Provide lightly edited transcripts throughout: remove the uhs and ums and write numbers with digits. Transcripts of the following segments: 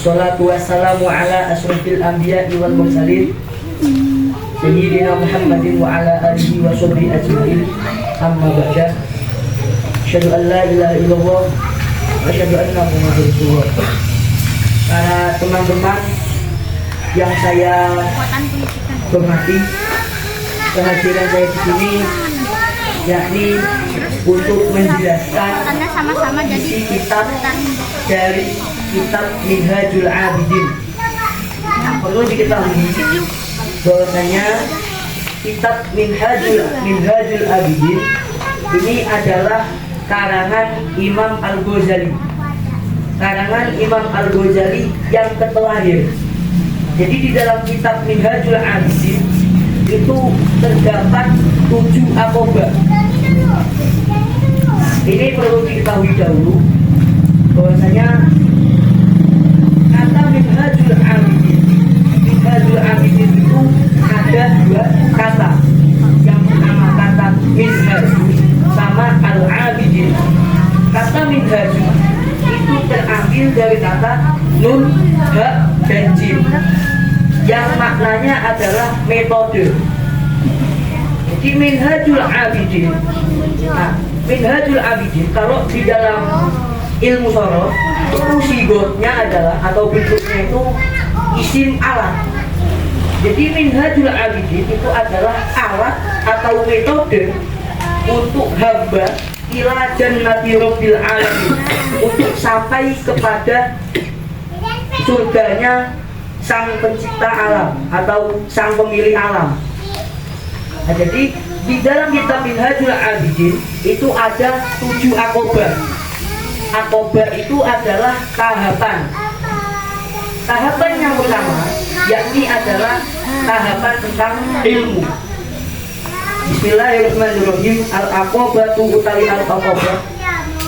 Wassalatu wassalamu ala asyrafil anbiya'i wal mursalin Sayyidina Muhammadin wa ala alihi wa sahbihi ajma'in. Amma ba'da. Asyhadu an la ilaha illallah wa asyhadu anna Muhammadar Rasulullah. Para teman-teman yang saya hormati, kehadiran saya di sini yakni untuk menjelaskan isi kitab dari kitab Minhajul Abidin. Perlu diketahui bahwasanya kitab Minhajul Abidin ini adalah karangan Imam Al-Ghazali. Karangan Imam Al-Ghazali yang terlahir. Jadi di dalam kitab Minhajul Abidin itu terdapat 7 aqobah. Ini perlu diketahui dahulu bahwasanya kata Minhajul Abidin, Minhajul Abidin itu ada 2 kata. Yang pertama kata Minhaj sama Al-Abidin. Kata Minhaj itu terambil dari kata nun, ha, dan jim yang maknanya adalah metode. Jadi Minhajul Abidin. Nah, Minhajul Abidin kalau di dalam ilmu sorof itu sigotnya adalah atau bentuknya itu isim alat. Jadi Minhajul Abidin itu adalah alat atau metode untuk hamba ila jannati rabbil alamin, untuk sampai kepada surganya sang pencipta alam atau sang pemilik alam. Nah, jadi di dalam kitab Minhajul Abidin itu ada 7 aqobah. Aqobah itu adalah tahapan. Tahapan yang pertama yakni adalah tahapan tentang ilmu. Bismillahirrahmanirrahim. Al-aqobatu utawi al-aqobah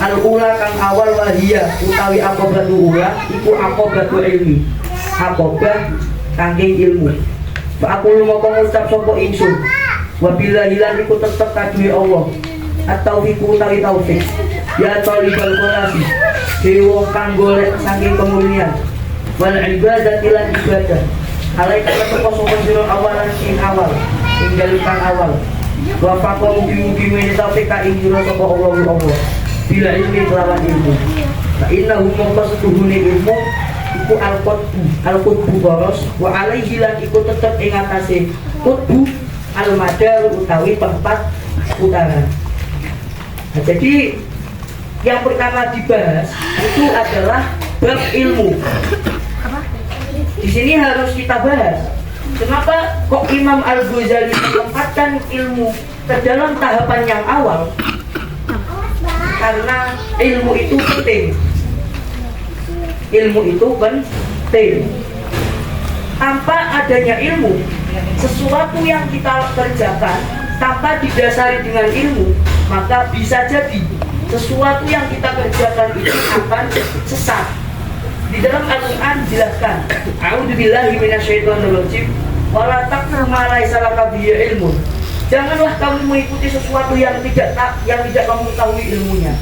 al-ula kang awal wahiyah utawi aqobatu ula iku aqobatu ilmi. Aqobah kangge ilmu. Fa aku lumaka ngucap sapa ingsun wa billahi lan iku tetep kaduwe Allah. At-taufiq utawi taufik. Ya talibal kholasi dewa kang golek saking kemurnian wal ibadati lan ibadah alaika teko sapa sira awalan sing awal tinggal kang awal wa faqo mugi-mugi mene taufik ka ing sira sapa Allah bila ilmi kelawan ilmu. Fa innahu maqsaduhune ilmu iku al-qutbu boros wa alaihi lan iku tetep ing atase qutbu al-madar utawi tempat utara. Nah, jadi yang pertama dibahas itu adalah bab ilmu. Di sini harus kita bahas. Kenapa kok Imam Al-Ghazali menempatkan ilmu ke dalam tahapan yang awal? Karena ilmu itu penting. Ilmu itu penting. Tanpa adanya ilmu, sesuatu yang kita kerjakan tanpa didasari dengan ilmu, maka bisa jadi sesuatu yang kita kerjakan itu akan sesat. Di dalam Al-Quran dijelaskan, a'udzubillahi minasyaitonirrajim, wala taqfu ma laysa laka bihi ilmun. Janganlah kamu mengikuti sesuatu yang tidak kamu ketahui ilmunya.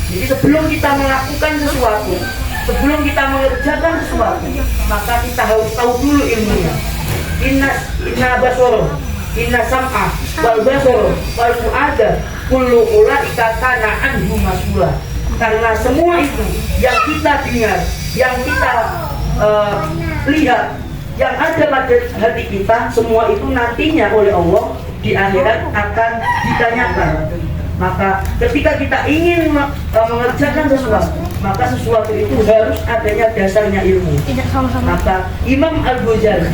Jadi sebelum kita melakukan sesuatu, sebelum kita mengerjakan sesuatu, maka kita harus tahu dulu ilmunya. Inna basoro, inna sam'a, wal basoro, wal fu'ada, kullu ulaika kana anhu mas'ula. Karena semua itu yang kita dengar, yang kita lihat, yang ada pada hati kita, semua itu nantinya oleh Allah di akhirat akan ditanyakan. Maka ketika kita ingin mengerjakan sesuatu, maka sesuatu itu harus adanya dasarnya ilmu. Maka Imam Al-Ghazali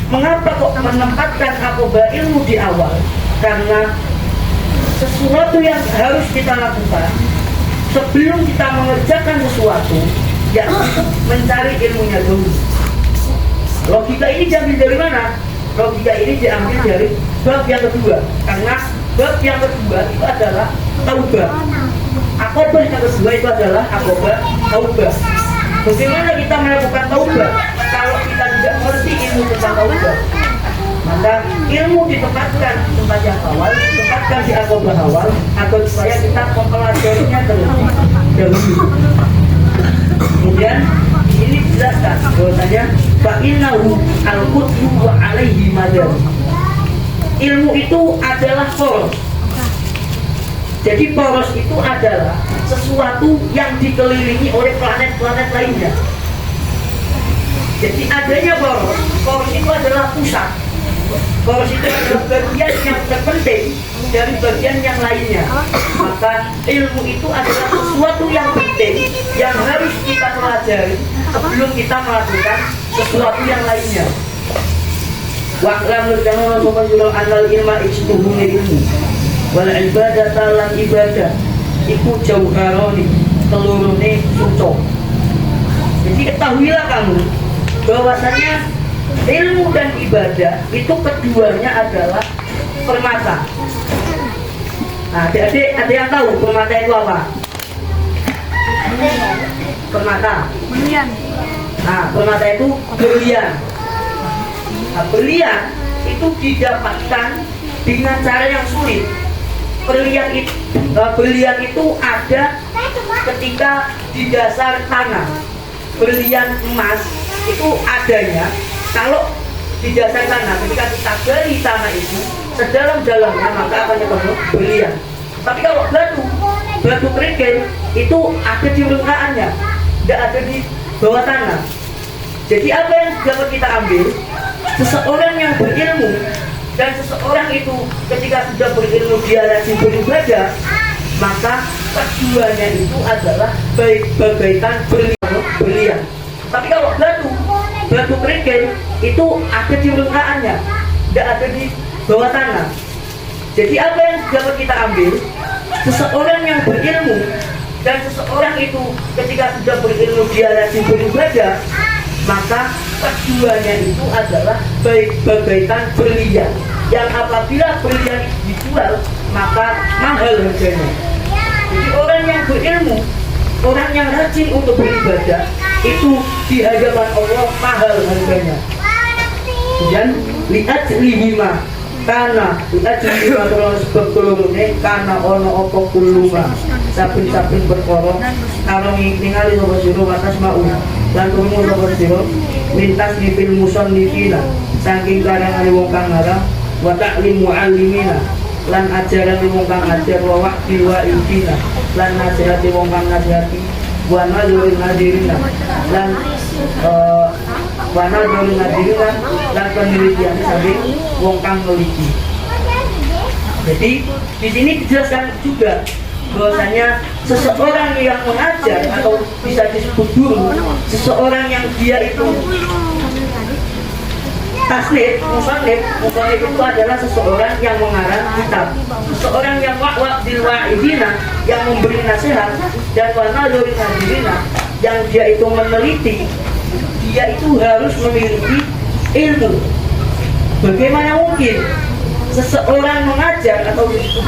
mengapa kok menempatkan aqobah ilmu di awal? Karena sesuatu yang harus kita lakukan sebelum kita mengerjakan sesuatu, ya mencari ilmunya dulu. Logika ini diambil dari mana? Logika ini diambil dari bab yang kedua. Karena bab yang kedua itu adalah taubah. Aqobah yang kedua itu adalah aqobah taubah. Bagaimana kita melakukan taubah kalau kita tidak mengerti ilmu tentang taubah? Maka ilmu ditempatkan di tempat yang awal, ditempatkan di aqobah awal, agar supaya kita mempelajarinya terlebih dahulu. Kemudian sini dijelaskan bahwasanya fa'innahu al-qutbu wa alaihi madar. Ilmu itu adalah poros. Jadi poros itu adalah sesuatu yang dikelilingi oleh planet-planet lainnya. Jadi adanya poros, poros itu adalah pusat. Poros itu adalah bagian yang terpenting dari bagian yang lainnya. Maka ilmu itu adalah sesuatu yang penting yang harus kita pelajari sebelum kita melakukan sesuatu yang lainnya. Wa'lam nurjana wa anal ilma ijtuhum ilmu wal ibadah lan ibadah iku jauharoni telurune suco. Jadi ketahuilah kamu bahwasanya ilmu dan ibadah itu keduanya adalah permata. Nah, adik-adik ada yang tahu permata itu apa? Permata. Berlian. Nah, permata itu berlian. Nah, berlian itu didapatkan dengan cara yang sulit. Berlian itu ada ketika di dasar tanah. Berlian emas itu adanya kalau di dasar tanah. Ketika kita gali tanah itu sedalam-dalamnya, maka akan ketemu berlian. Tapi kalau batu kerikil itu ada di permukaannya, tidak ada di bawah tanah. Jadi apa yang dapat kita ambil? Seseorang yang berilmu dan seseorang itu ketika sudah berilmu dia rajin beribadah, maka keduanya itu adalah bagaikan berlian. Tapi kalau batu kerikil itu ada di permukaannya, tidak ada di bawah tanah. Jadi apa yang dapat kita ambil? Seseorang yang berilmu dan seseorang itu ketika sudah berilmu dia rajin beribadah, maka keduanya itu adalah bagaikan berlian yang apabila berlian dijual maka mahal harganya. Jadi orang yang berilmu, orang yang rajin untuk beribadah itu di hadapan Allah mahal harganya. Dan lihat lima karena lihat lima kalau sebab kulumune karena ono opo kuluma saben-saben perkara kalau ningali sapa sira atas mau lan krungu sapa sira lintas nipil musannifina saking karangane wong kang ngarang wa ta'lim muallimina lan ajaran wong kang ajar wa wa'di wa idina lan nasihati wong kang nasihati wa nadhuril nadirina lan wana dari nadirina dan penelitian saking wong kang neliti. Jadi di sini dijelaskan juga bahwasanya seseorang yang mengajar atau bisa disebut guru, seseorang yang dia itu tasnif, musannif itu adalah seseorang yang mengarang kitab, seseorang yang wa'dil wa'idina yang memberi nasihat, dan wana dari nadirina yang dia itu meneliti. Dia itu harus memiliki ilmu. Bagaimana mungkin seseorang mengajar atau guru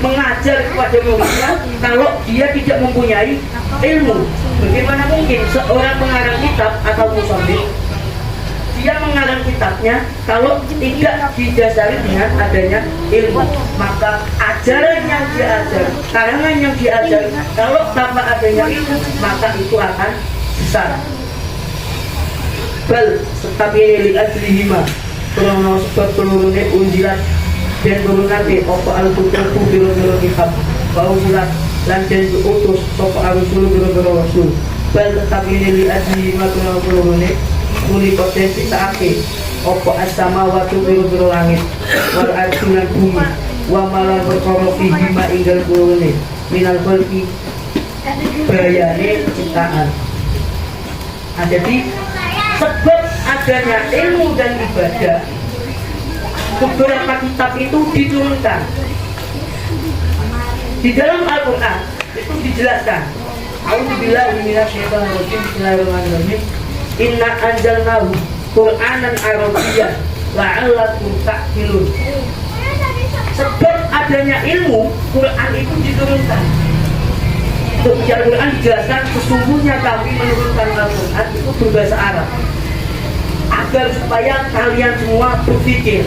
mengajar kepada muridnya kalau dia tidak mempunyai ilmu? Bagaimana mungkin seorang pengarang kitab atau musannif dia mengarang kitabnya kalau tidak didasari dengan adanya ilmu? Maka ajaran yang dia ajar, karangan yang dia ajar, kalau tanpa adanya ilmu maka itu akan sesat. Bal tetapi li ajlihima krono sebab pelurune unjilat dan turunake apa al-kutubu biro-biro kitab wa unjilat lan den diutus apa al-rasul biro-biro rasul. Bal tetapi li ajlihima krono pelurune muni potensi saake apa as-samawati biro-biro langit wal ardunan bumi wa malan perkara fihi ma inggal pelurune minal khalqi bayane ciptaan. Jadi sebab adanya ilmu dan ibadah, beberapa kitab itu diturunkan. Di dalam Al-Quran itu dijelaskan. A'udzubillahi minasyaitonirrajim. Bismillahirrahmanirrahim. Inna anzalnahu Qur'anan Arabiyyan la'allakum ta'qilun. Sebab adanya ilmu, Quran itu diturunkan. Di Al-Quran dijelaskan sesungguhnya kami menurunkan Al-Quran itu berbahasa Arab agar supaya kalian semua berpikir.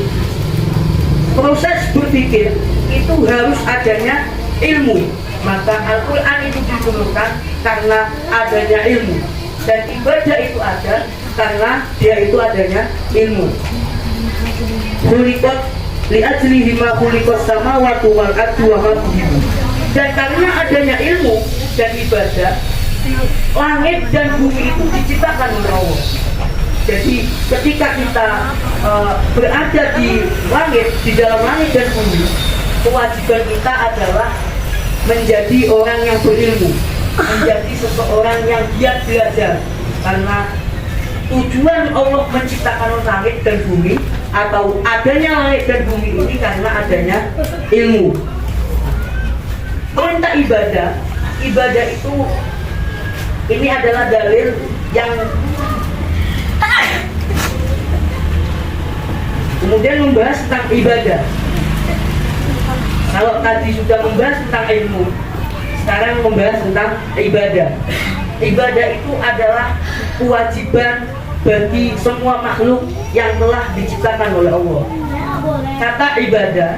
Proses berpikir itu harus adanya ilmu. Maka Al-Quran itu diturunkan karena adanya ilmu. Dan ibadah itu ada karena dia itu adanya ilmu. Khuliqat li'ajlihi ma khuliqas samawati wal ardu wa ma fihinna. Dan karena adanya ilmu dan ibadah, langit dan bumi itu diciptakan oleh Allah. Jadi ketika kita berada di langit, di dalam langit dan bumi, kewajiban kita adalah menjadi orang yang berilmu, menjadi seseorang yang giat belajar. Karena tujuan Allah menciptakan langit dan bumi atau adanya langit dan bumi ini karena adanya ilmu. Perintah ibadah, ibadah itu ini adalah dalil yang kemudian membahas tentang ibadah. Kalau tadi sudah membahas tentang ilmu, sekarang membahas tentang ibadah. Ibadah itu adalah kewajiban bagi semua makhluk yang telah diciptakan oleh Allah. Kata ibadah,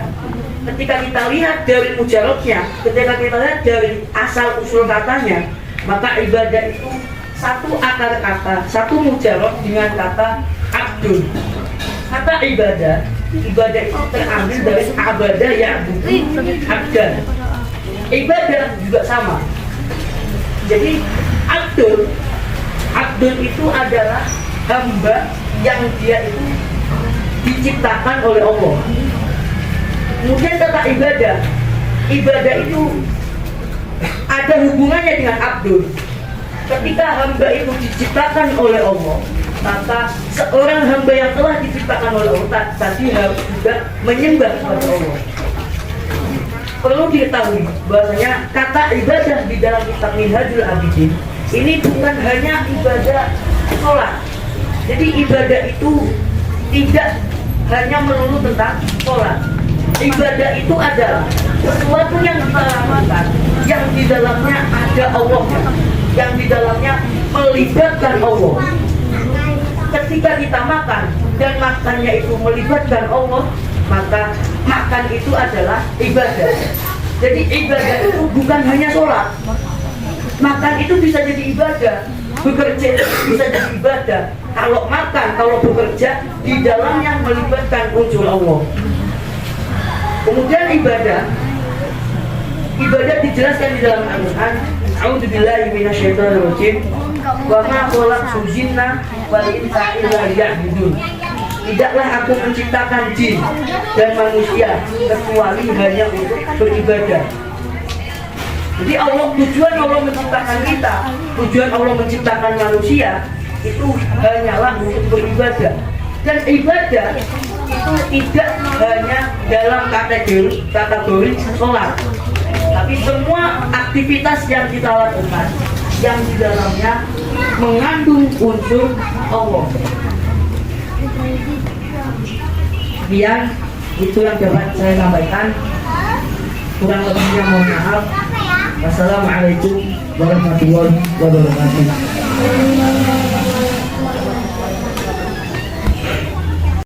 ketika kita lihat dari mujarabnya, ketika kita lihat dari asal usul katanya, maka ibadah itu satu akar kata, satu mujarab dengan kata abdun. Kata ibadah, ibadah itu terambil dari abadah yang abdan. Ibadah juga sama. Jadi abdun itu adalah hamba yang dia itu diciptakan oleh Allah. Kemudian kata ibadah, ibadah itu ada hubungannya dengan abdun. Ketika hamba itu diciptakan oleh Allah, maka seorang hamba yang telah diciptakan oleh Allah tadi harus juga menyembah kepada Allah. Perlu diketahui bahwasanya kata ibadah di dalam kitab Minhajul Abidin ini bukan hanya ibadah sholat. Jadi ibadah itu tidak hanya melulu tentang sholat. Ibadah itu adalah sesuatu yang kita lakukan yang di dalamnya ada Allah, yang di dalamnya melibatkan Allah. Ketika kita makan dan makannya itu melibatkan Allah, maka makan itu adalah ibadah. Jadi ibadah itu bukan hanya sholat. Makan itu bisa jadi ibadah, bekerja bisa jadi ibadah. Kalau makan, kalau bekerja di dalam yang melibatkan unsur Allah. Kemudian ibadah dijelaskan di dalam Al-Quran. A'udzubillahi minasyaitonir rajim. Wa ma khalaqtul jinna wal insa illa liya'budun. Tidaklah aku menciptakan jin dan manusia kecuali hanya untuk beribadah. Jadi tujuan Allah menciptakan kita, tujuan Allah menciptakan manusia itu hanyalah untuk beribadah. Dan ibadah itu tidak hanya dalam kategori sholat, tapi semua aktivitas yang kita lakukan yang di dalamnya mengandung unsur Allah. Sekian itu yang dapat saya sampaikan. Kurang lebihnya mohon maaf. Wassalamualaikum warahmatullahi wabarakatuh.